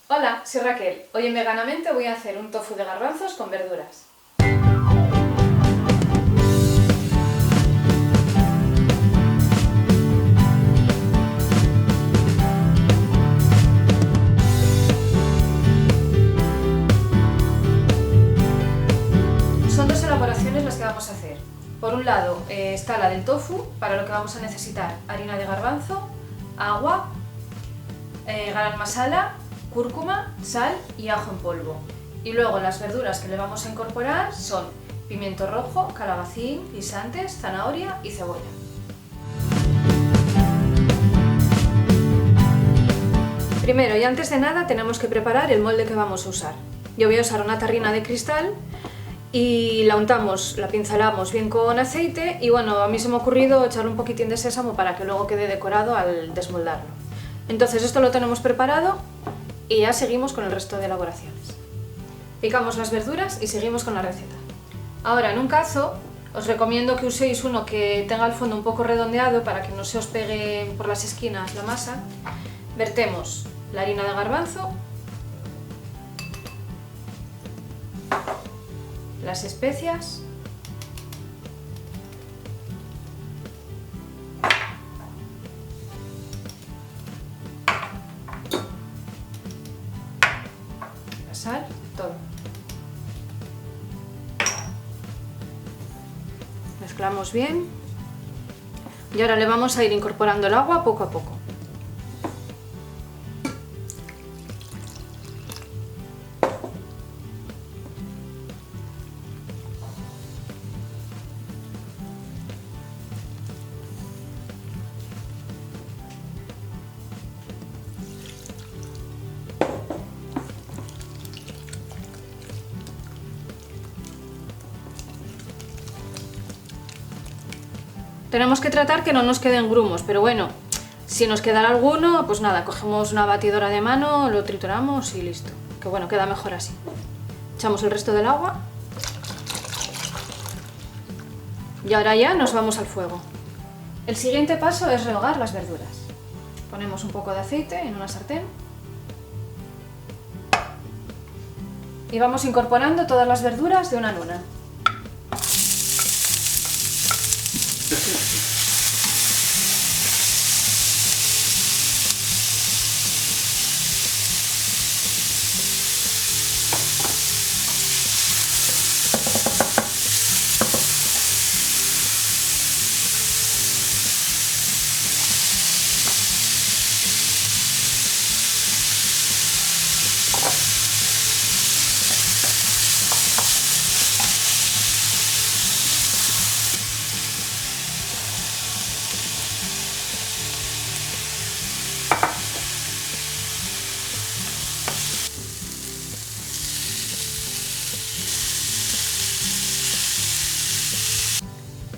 Hola, soy Raquel. Hoy en Veganamente voy a hacer un tofu de garbanzos con verduras. Son dos elaboraciones las que vamos a hacer. Por un lado está la del tofu, para lo que vamos a necesitar harina de garbanzo, agua, garam masala, cúrcuma, sal y ajo en polvo. Y luego las verduras que le vamos a incorporar son pimiento rojo, calabacín, guisantes, zanahoria y cebolla. Primero y antes de nada tenemos que preparar el molde que vamos a usar. Yo voy a usar una tarrina de cristal y la untamos, la pincelamos bien con aceite y bueno, a mí se me ha ocurrido echarle un poquitín de sésamo para que luego quede decorado al desmoldarlo. Entonces esto lo tenemos preparado y ya seguimos con el resto de elaboraciones. Picamos las verduras y seguimos con la receta. Ahora en un cazo os recomiendo que uséis uno que tenga el fondo un poco redondeado para que no se os pegue por las esquinas la masa. Vertemos la harina de garbanzo, las especias, la sal, todo. Mezclamos bien y ahora le vamos a ir incorporando el agua poco a poco. Tenemos que tratar que no nos queden grumos, pero bueno, si nos quedara alguno, pues nada, cogemos una batidora de mano, lo trituramos y listo. Que bueno, queda mejor así. Echamos el resto del agua. Y ahora ya nos vamos al fuego. El siguiente paso es rehogar las verduras. Ponemos un poco de aceite en una sartén. Y vamos incorporando todas las verduras de una en una.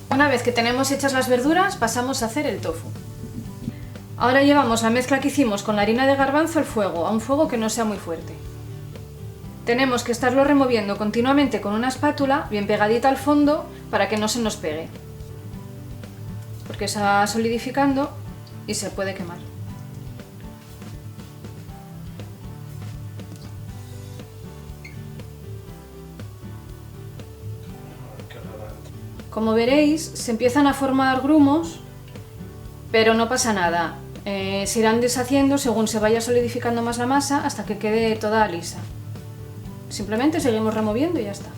Una vez que tenemos hechas las verduras, pasamos a hacer el tofu. Ahora llevamos la mezcla que hicimos con la harina de garbanzo al fuego, a un fuego que no sea muy fuerte. Tenemos que estarlo removiendo continuamente con una espátula, bien pegadita al fondo, para que no se nos pegue. Porque se va solidificando y se puede quemar. Como veréis, se empiezan a formar grumos, pero no pasa nada. Se irán deshaciendo según se vaya solidificando más la masa hasta que quede toda lisa. Simplemente seguimos removiendo y ya está.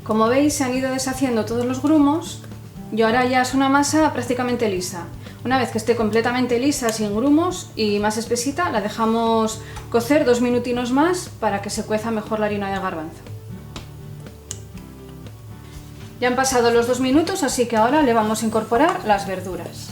Como veis, se han ido deshaciendo todos los grumos y ahora ya es una masa prácticamente lisa. Una vez que esté completamente lisa, sin grumos y más espesita, la dejamos cocer 2 minutinos más para que se cueza mejor la harina de garbanzo. Ya han pasado los 2 minutos, así que ahora le vamos a incorporar las verduras.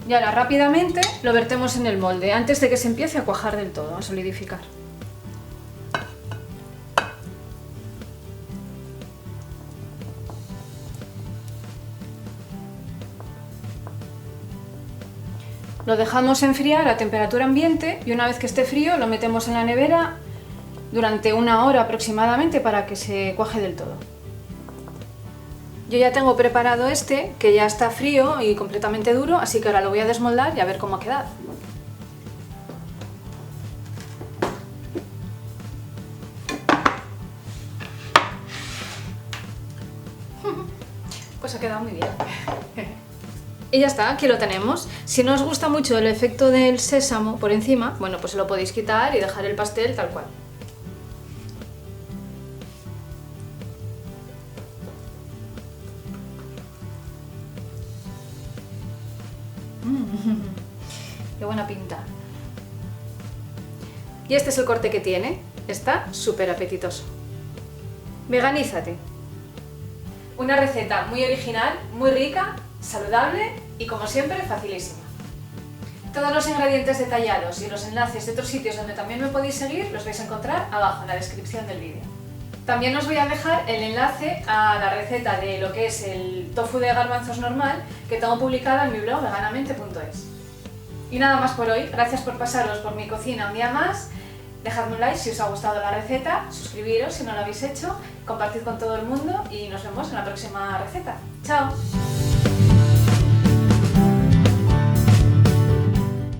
Y ahora rápidamente lo vertemos en el molde antes de que se empiece a cuajar del todo, a solidificar. Lo dejamos enfriar a temperatura ambiente y una vez que esté frío lo metemos en la nevera durante 1 hora aproximadamente para que se cuaje del todo. Yo ya tengo preparado este, que ya está frío y completamente duro, así que ahora lo voy a desmoldar y a ver cómo ha quedado. Pues ha quedado muy bien. Y ya está, aquí lo tenemos. Si no os gusta mucho el efecto del sésamo por encima, bueno, pues lo podéis quitar y dejar el pastel tal cual. Qué buena pinta. Y este es el corte que tiene. Está súper apetitoso. Veganízate. Una receta muy original, muy rica, saludable y como siempre facilísima. Todos los ingredientes detallados y los enlaces de otros sitios donde también me podéis seguir los vais a encontrar abajo en la descripción del vídeo. También os voy a dejar el enlace a la receta de lo que es el tofu de garbanzos normal que tengo publicada en mi blog veganamente.es. Y nada más por hoy, gracias por pasaros por mi cocina un día más. Dejadme un like si os ha gustado la receta, suscribiros si no lo habéis hecho, compartid con todo el mundo y nos vemos en la próxima receta. ¡Chao!